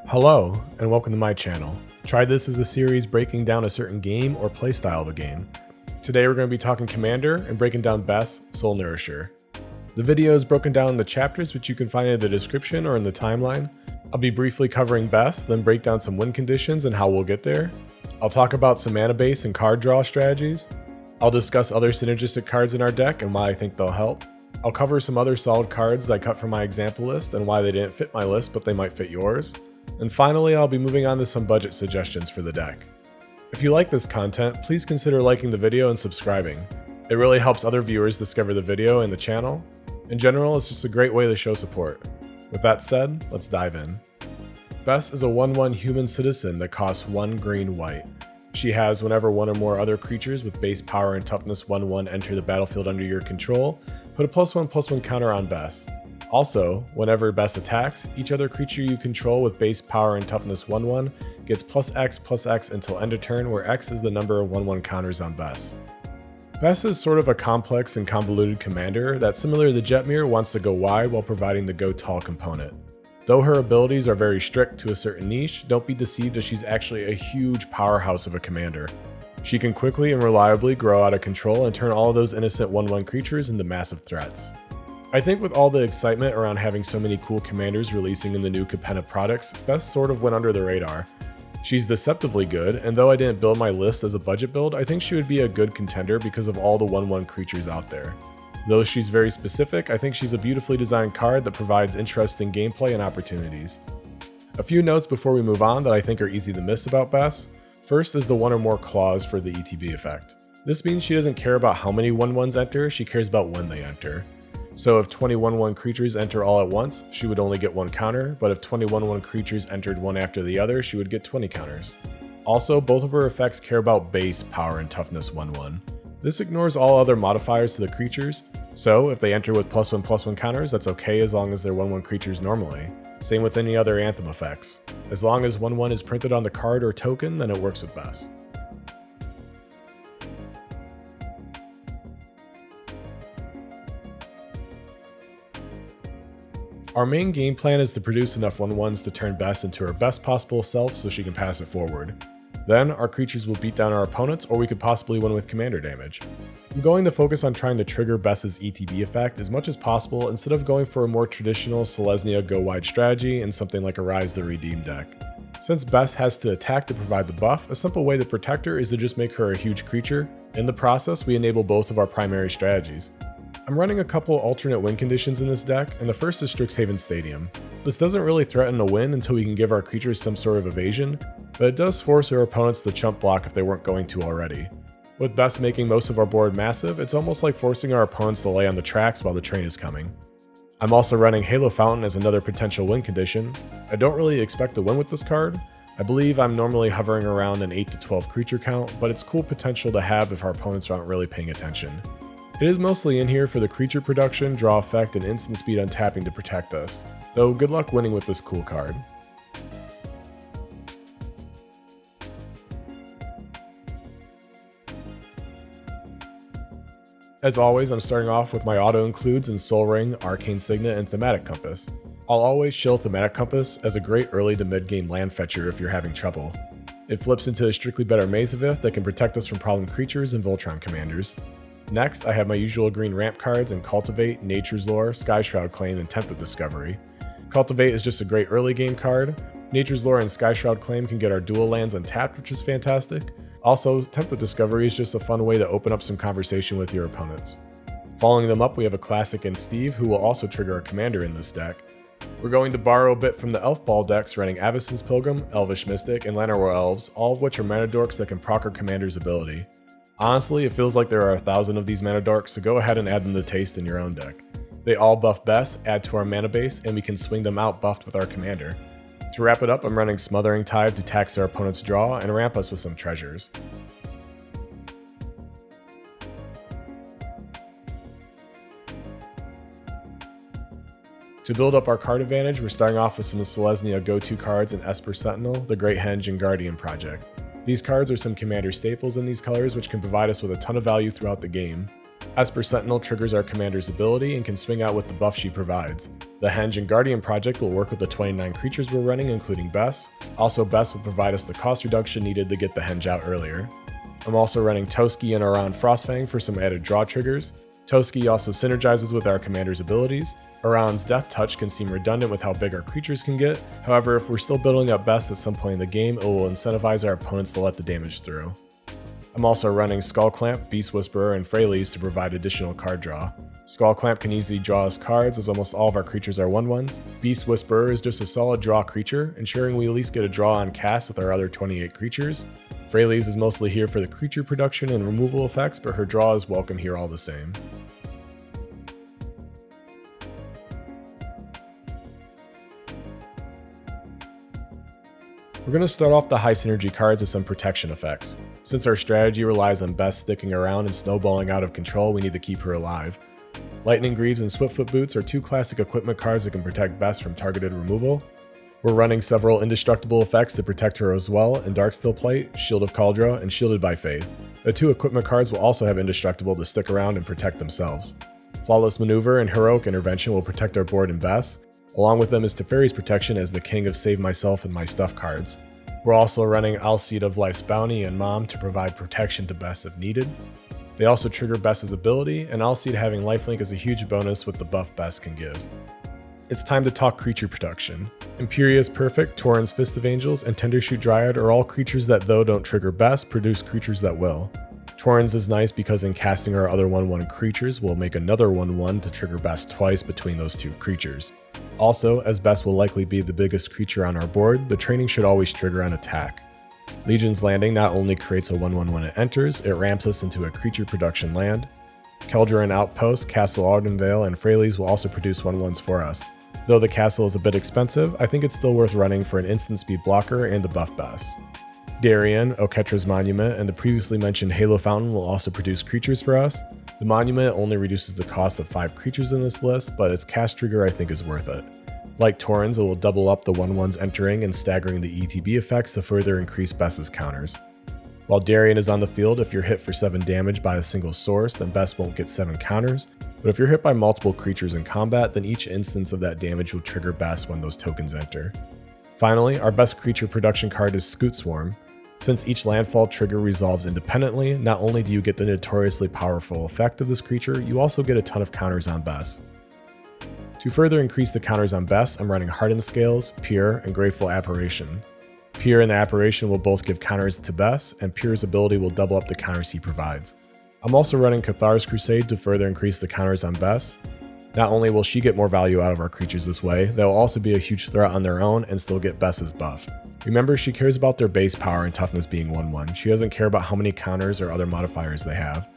Hello, and welcome to my channel. Try this as a series breaking down a certain game or playstyle of a game. Today we're going to be talking Commander and breaking down Bess, Soul Nourisher. The video is broken down into chapters which you can find in the description or in the timeline. I'll be briefly covering Bess, then break down some win conditions and how we'll get there. I'll talk about some mana base and card draw strategies. I'll discuss other synergistic cards in our deck and why I think they'll help. I'll cover some other solid cards that I cut from my example list and why they didn't fit my list but they might fit yours. And finally, I'll be moving on to some budget suggestions for the deck. If you like this content, please consider liking the video and subscribing. It really helps other viewers discover the video and the channel. In general, it's just a great way to show support. With that said, let's dive in. Bess is a 1/1 human citizen that costs 1 green white. She has whenever one or more other creatures with base power and toughness 1/1 enter the battlefield under your control, put a +1/+1 counter on Bess. Also, whenever Bess attacks, each other creature you control with base power and toughness 1/1 gets +X/+X until end of turn, where X is the number of 1/1 counters on Bess. Bess is sort of a complex and convoluted commander that, similar to Jetmir, wants to go wide while providing the go tall component. Though her abilities are very strict to a certain niche, don't be deceived as she's actually a huge powerhouse of a commander. She can quickly and reliably grow out of control and turn all of those innocent 1/1 creatures into massive threats. I think with all the excitement around having so many cool commanders releasing in the new Capenna products, Bess sort of went under the radar. She's deceptively good, and though I didn't build my list as a budget build, I think she would be a good contender because of all the 1/1 creatures out there. Though she's very specific, I think she's a beautifully designed card that provides interesting gameplay and opportunities. A few notes before we move on that I think are easy to miss about Bess. First is the one or more clause for the ETB effect. This means she doesn't care about how many 1/1s enter, she cares about when they enter. So if 20 1/1 creatures enter all at once, she would only get 1 counter, but if 20 1/1 creatures entered one after the other, she would get 20 counters. Also, both of her effects care about base power and toughness 1/1. This ignores all other modifiers to the creatures, so if they enter with +1/+1 counters, that's okay as long as they're 1/1 creatures normally. Same with any other Anthem effects. As long as 1/1 is printed on the card or token, then it works with Bess. Our main game plan is to produce enough 1/1s to turn Bess into her best possible self so she can pass it forward. Then, our creatures will beat down our opponents, or we could possibly win with commander damage. I'm going to focus on trying to trigger Bess's ETB effect as much as possible instead of going for a more traditional Selesnya go-wide strategy in something like a Rise the Redeemed deck. Since Bess has to attack to provide the buff, a simple way to protect her is to just make her a huge creature. In the process, we enable both of our primary strategies. I'm running a couple alternate win conditions in this deck, and the first is Strixhaven Stadium. This doesn't really threaten a win until we can give our creatures some sort of evasion, but it does force our opponents to chump block if they weren't going to already. With Bess making most of our board massive, it's almost like forcing our opponents to lay on the tracks while the train is coming. I'm also running Halo Fountain as another potential win condition. I don't really expect to win with this card. I believe I'm normally hovering around an 8 to 12 creature count, but it's cool potential to have if our opponents aren't really paying attention. It is mostly in here for the creature production, draw effect, and instant speed untapping to protect us, though good luck winning with this cool card. As always, I'm starting off with my auto includes in Soul Ring, Arcane Signet, and Thematic Compass. I'll always shill Thematic Compass as a great early to mid-game land fetcher if you're having trouble. It flips into a strictly better Mazavith that can protect us from problem creatures and Voltron commanders. Next, I have my usual green ramp cards in Cultivate, Nature's Lore, Skyshroud Claim, and Template Discovery. Cultivate is just a great early game card. Nature's Lore and Skyshroud Claim can get our dual lands untapped, which is fantastic. Also, Template Discovery is just a fun way to open up some conversation with your opponents. Following them up, we have a classic in Steve, who will also trigger a commander in this deck. We're going to borrow a bit from the Elf Ball decks running Avacyn's Pilgrim, Elvish Mystic, and Llanowar Elves, all of which are mana dorks that can proc our commander's ability. Honestly, it feels like there are 1,000 of these mana dorks, so go ahead and add them to taste in your own deck. They all buff Bess, add to our mana base, and we can swing them out buffed with our commander. To wrap it up, I'm running Smothering Tide to tax our opponent's draw and ramp us with some treasures. To build up our card advantage, we're starting off with some Selesnya go-to cards in Esper Sentinel, the Great Henge, and Guardian Project. These cards are some commander staples in these colors which can provide us with a ton of value throughout the game. Esper Sentinel triggers our commander's ability and can swing out with the buff she provides. The Henge and Guardian project will work with the 29 creatures we're running, including Bess. Also, Bess will provide us the cost reduction needed to get the Henge out earlier. I'm also running Toski and Aran Frostfang for some added draw triggers. Toski also synergizes with our commander's abilities. Aran's Death Touch can seem redundant with how big our creatures can get. However, if we're still building up Bess at some point in the game, it will incentivize our opponents to let the damage through. I'm also running Skull Clamp, Beast Whisperer, and Freylies to provide additional card draw. Skull Clamp can easily draw us cards as almost all of our creatures are 1/1s. Beast Whisperer is just a solid draw creature, ensuring we at least get a draw on cast with our other 28 creatures. Freylies is mostly here for the creature production and removal effects, but her draw is welcome here all the same. We're going to start off the high synergy cards with some protection effects. Since our strategy relies on Bess sticking around and snowballing out of control, we need to keep her alive. Lightning Greaves and Swiftfoot Boots are two classic equipment cards that can protect Bess from targeted removal. We're running several indestructible effects to protect her as well in Darksteel Plate, Shield of Kaldra, and Shielded by Faith. The two equipment cards will also have indestructible to stick around and protect themselves. Flawless Maneuver and Heroic Intervention will protect our board and Bess. Along with them is Teferi's protection as the king of Save Myself and My Stuff cards. We're also running Alseid of Life's Bounty and Mom to provide protection to Bess if needed. They also trigger Bess's ability, and Alseid having lifelink is a huge bonus with the buff Bess can give. It's time to talk creature production. Imperious Perfect, Tauren's Fist of Angels, and Tendershoot Dryad are all creatures that, though don't trigger Bess, produce creatures that will. Tauren's is nice because in casting our other 1/1 creatures, we'll make another 1/1 to trigger Bess twice between those two creatures. Also, as Bess will likely be the biggest creature on our board, the training should always trigger on attack. Legion's Landing not only creates a 1/1 when it enters, it ramps us into a creature production land. Keldra and Outpost, Castle Ardenvale, and Freylies will also produce 1/1s for us. Though the castle is a bit expensive, I think it's still worth running for an instant speed blocker and the buff Bess. Darien, Oketra's Monument, and the previously mentioned Halo Fountain will also produce creatures for us. The Monument only reduces the cost of 5 creatures in this list, but its cast trigger I think is worth it. Like Tauren's, it will double up the 1/1s entering and staggering the ETB effects to further increase Bess's counters. While Darien is on the field, if you're hit for 7 damage by a single source, then Bess won't get 7 counters, but if you're hit by multiple creatures in combat, then each instance of that damage will trigger Bess when those tokens enter. Finally, our best creature production card is Scoot Swarm. Since each landfall trigger resolves independently, not only do you get the notoriously powerful effect of this creature, you also get a ton of counters on Bess. To further increase the counters on Bess, I'm running Hardened Scales, Pure, and Grateful Apparition. Pure and the Apparition will both give counters to Bess, and Pure's ability will double up the counters he provides. I'm also running Cathar's Crusade to further increase the counters on Bess. Not only will she get more value out of our creatures this way, they'll also be a huge threat on their own and still get Bess's buff. Remember, she cares about their base power and toughness being 1/1. She doesn't care about how many counters or other modifiers they have.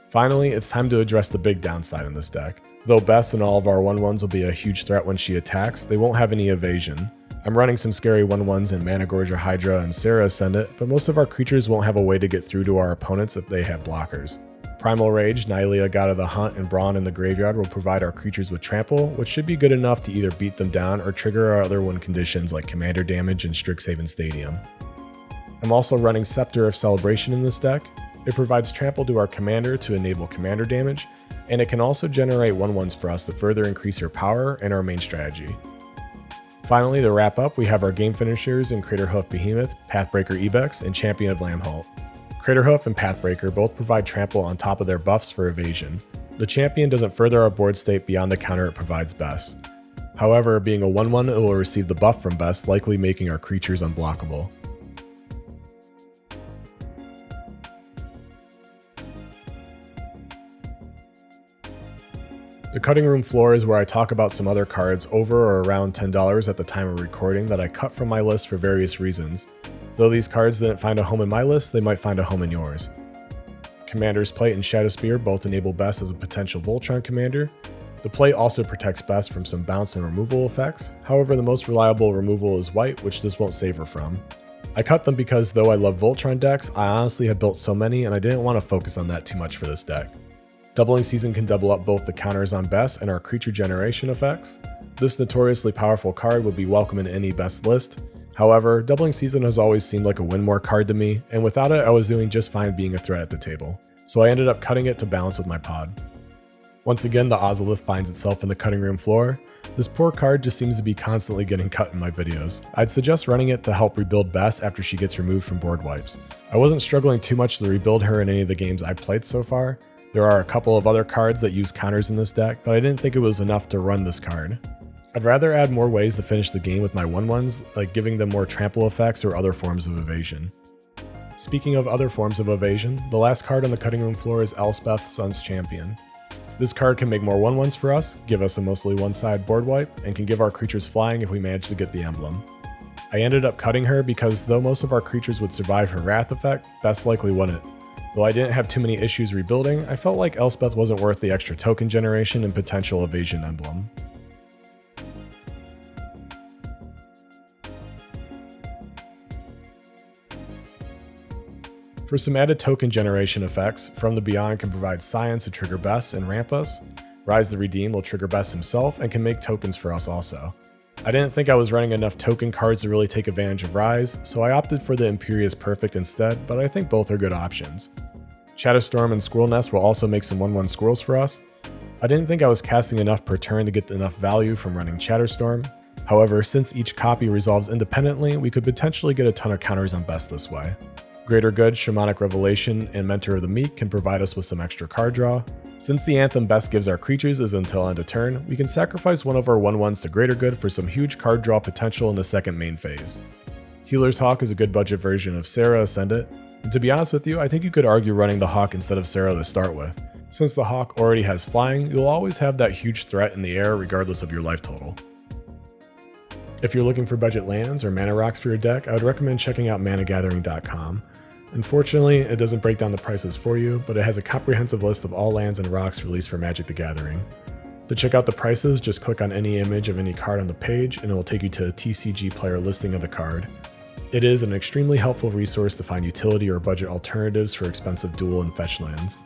Finally, it's time to address the big downside in this deck. Though Bess and all of our 1/1s will be a huge threat when she attacks, they won't have any evasion. I'm running some scary 1/1s in Managorger Hydra and Sarah Ascendant, but most of our creatures won't have a way to get through to our opponents if they have blockers. Primal Rage, Nylea God of the Hunt, and Brawn in the Graveyard will provide our creatures with Trample, which should be good enough to either beat them down or trigger our other win conditions like Commander Damage and Strixhaven Stadium. I'm also running Scepter of Celebration in this deck. It provides Trample to our commander to enable Commander Damage, and it can also generate 1/1s for us to further increase her power and our main strategy. Finally, to wrap up, we have our game finishers in Craterhoof Behemoth, Pathbreaker Ibex, and Champion of Lambholt. Craterhoof and Pathbreaker both provide Trample on top of their buffs for evasion. The Champion doesn't further our board state beyond the counter it provides Bess. However, being a 1/1, it will receive the buff from Bess, likely making our creatures unblockable. The cutting room floor is where I talk about some other cards over or around $10 at the time of recording that I cut from my list for various reasons. Though these cards didn't find a home in my list, they might find a home in yours. Commander's Plate and Shadowspear both enable Bess as a potential Voltron commander. The plate also protects Bess from some bounce and removal effects, however the most reliable removal is white, which this won't save her from. I cut them because though I love Voltron decks, I honestly have built so many and I didn't want to focus on that too much for this deck. Doubling Season can double up both the counters on Bess and our creature generation effects. This notoriously powerful card would be welcome in any Bess list. However, Doubling Season has always seemed like a win more card to me, and without it I was doing just fine being a threat at the table. so I ended up cutting it to balance with my pod. Once again, the Ozolith finds itself in the cutting room floor. This poor card just seems to be constantly getting cut in my videos. I'd suggest running it to help rebuild Bess after she gets removed from board wipes. I wasn't struggling too much to rebuild her in any of the games I played so far. There are a couple of other cards that use counters in this deck, but I didn't think it was enough to run this card. I'd rather add more ways to finish the game with my 1/1s, like giving them more trample effects or other forms of evasion. Speaking of other forms of evasion, the last card on the cutting room floor is Elspeth, Sun's Champion. This card can make more 1/1s for us, give us a mostly one-side board wipe, and can give our creatures flying if we manage to get the emblem. I ended up cutting her because though most of our creatures would survive her wrath effect, Bess likely wouldn't. Though I didn't have too many issues rebuilding, I felt like Elspeth wasn't worth the extra token generation and potential evasion emblem. For some added token generation effects, From the Beyond can provide Science to trigger Bess and ramp us. Rise the Redeem will trigger Bess himself and can make tokens for us also. I didn't think I was running enough token cards to really take advantage of Rise, so I opted for the Imperious Perfect instead, but I think both are good options. Shadowstorm and Squirrel Nest will also make some 1/1 squirrels for us. I didn't think I was casting enough per turn to get enough value from running Shadowstorm. However, since each copy resolves independently, we could potentially get a ton of counters on Bess this way. Greater Good, Shamanic Revelation, and Mentor of the Meek can provide us with some extra card draw. Since the Anthem Bess gives our creatures is until end of turn, we can sacrifice one of our 1/1s to Greater Good for some huge card draw potential in the second main phase. Healer's Hawk is a good budget version of Sarah Ascendant, and to be honest with you, I think you could argue running the Hawk instead of Sarah to start with. Since the Hawk already has flying, you'll always have that huge threat in the air regardless of your life total. If you're looking for budget lands or mana rocks for your deck, I would recommend checking out managathering.com. Unfortunately, it doesn't break down the prices for you, but it has a comprehensive list of all lands and rocks released for Magic the Gathering. To check out the prices, just click on any image of any card on the page and it will take you to a TCG player listing of the card. It is an extremely helpful resource to find utility or budget alternatives for expensive dual and fetch lands.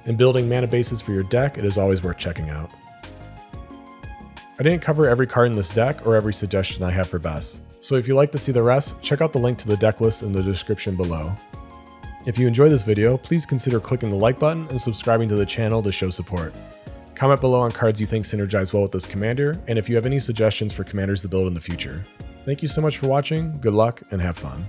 In building mana bases for your deck, it is always worth checking out. I didn't cover every card in this deck or every suggestion I have for Bess, so if you'd like to see the rest, check out the link to the deck list in the description below. If you enjoyed this video, please consider clicking the like button and subscribing to the channel to show support. Comment below on cards you think synergize well with this commander, and if you have any suggestions for commanders to build in the future. Thank you so much for watching, good luck, and have fun.